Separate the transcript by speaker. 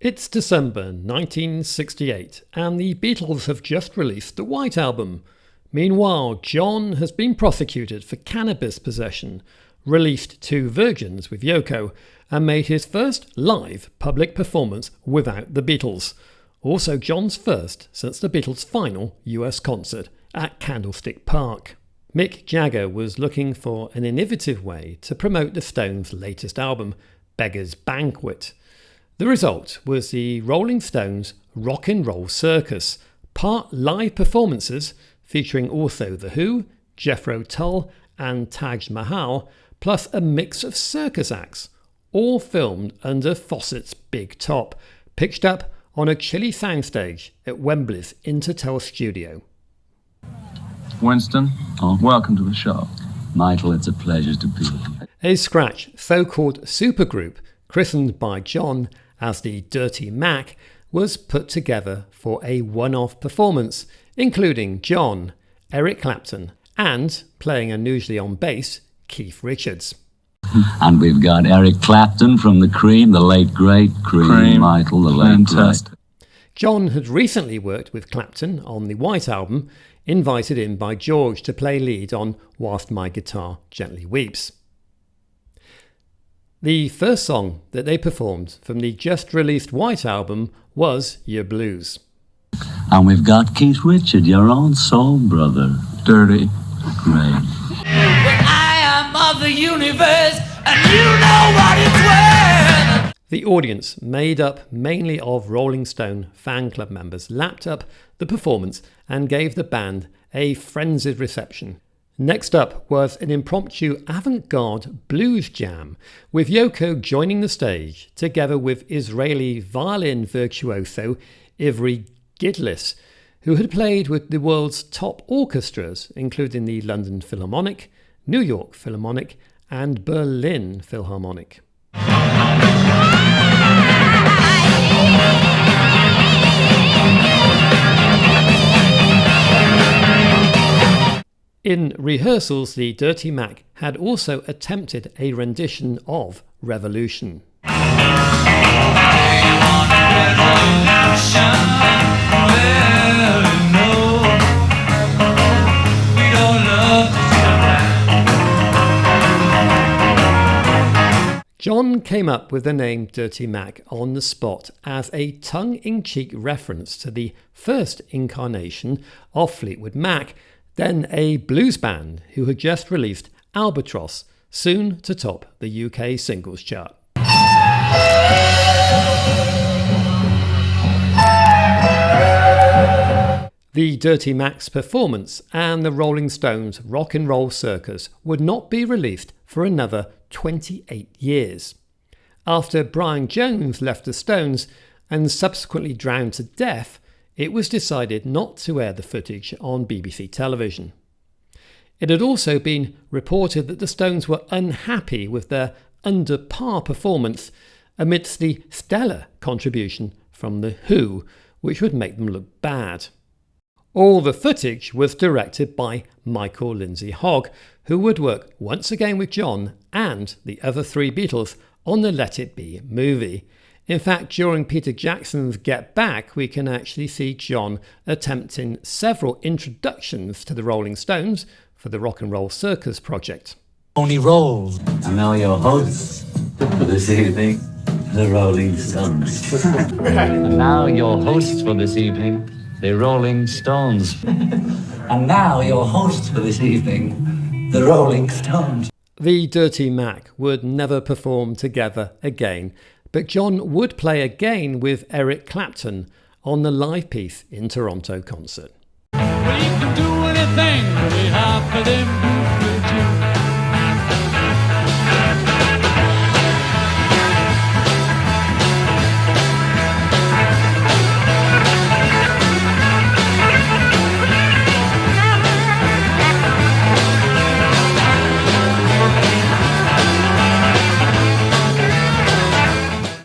Speaker 1: It's December 1968 and the Beatles have just released the White Album. Meanwhile, John has been prosecuted for cannabis possession, released 2 versions with Yoko, and made his first live public performance without the Beatles. Also John's first since the Beatles' final US concert at Candlestick Park. Mick Jagger was looking for an innovative way to promote the Stones' latest album, Beggar's Banquet. The result was the Rolling Stones' Rock and Roll Circus, part live performances featuring also The Who, Jethro Tull and Taj Mahal, plus a mix of circus acts, all filmed under Fawcett's big top, pitched up on a chilly soundstage at Wembley's Intertel studio.
Speaker 2: Winston, welcome to the show.
Speaker 3: Michael, it's a pleasure to be here.
Speaker 1: A scratch so-called supergroup, christened by John as the Dirty Mac, was put together for a one-off performance, including John, Eric Clapton, and, playing unusually on bass, Keith Richards.
Speaker 3: And we've got Eric Clapton from the Cream, the late great Cream. Michael, the late great.
Speaker 1: John had recently worked with Clapton on the White Album, invited in by George to play lead on Whilst My Guitar Gently Weeps. The first song that they performed from the just-released White Album was Your Blues.
Speaker 3: And we've got Keith Richards, your own soul brother.
Speaker 2: Dirty.
Speaker 3: Great.
Speaker 4: I am of the universe, and you know what it's worth.
Speaker 1: The audience, made up mainly of Rolling Stone fan club members, lapped up the performance and gave the band a frenzied reception. Next up was an impromptu avant-garde blues jam, with Yoko joining the stage, together with Israeli violin virtuoso Ivry Gidlis, who had played with the world's top orchestras, including the London Philharmonic, New York Philharmonic and Berlin Philharmonic. In rehearsals, the Dirty Mac had also attempted a rendition of Revolution. John came up with the name Dirty Mac on the spot as a tongue-in-cheek reference to the first incarnation of Fleetwood Mac, then a blues band who had just released Albatross, soon to top the UK singles chart. The Dirty Mac's performance and the Rolling Stones' Rock and Roll Circus would not be released for another 28 years. After Brian Jones left the Stones and subsequently drowned to death, it was decided not to air the footage on BBC television. It had also been reported that the Stones were unhappy with their under-par performance amidst the stellar contribution from The Who, which would make them look bad. All the footage was directed by Michael Lindsay Hogg, who would work once again with John and the other 3 Beatles on the Let It Be movie. In fact, during Peter Jackson's Get Back, we can actually see John attempting several introductions to the Rolling Stones for the Rock and Roll Circus project.
Speaker 5: Only rolls.
Speaker 3: And now your hosts for this evening, the Rolling Stones.
Speaker 6: And now your hosts for this evening, the Rolling Stones.
Speaker 5: And now your hosts for this evening, the Rolling Stones.
Speaker 1: The Dirty Mac would never perform together again, but John would play again with Eric Clapton on the Live Peace in Toronto concert.
Speaker 4: Well, you can do anything, really hard for them.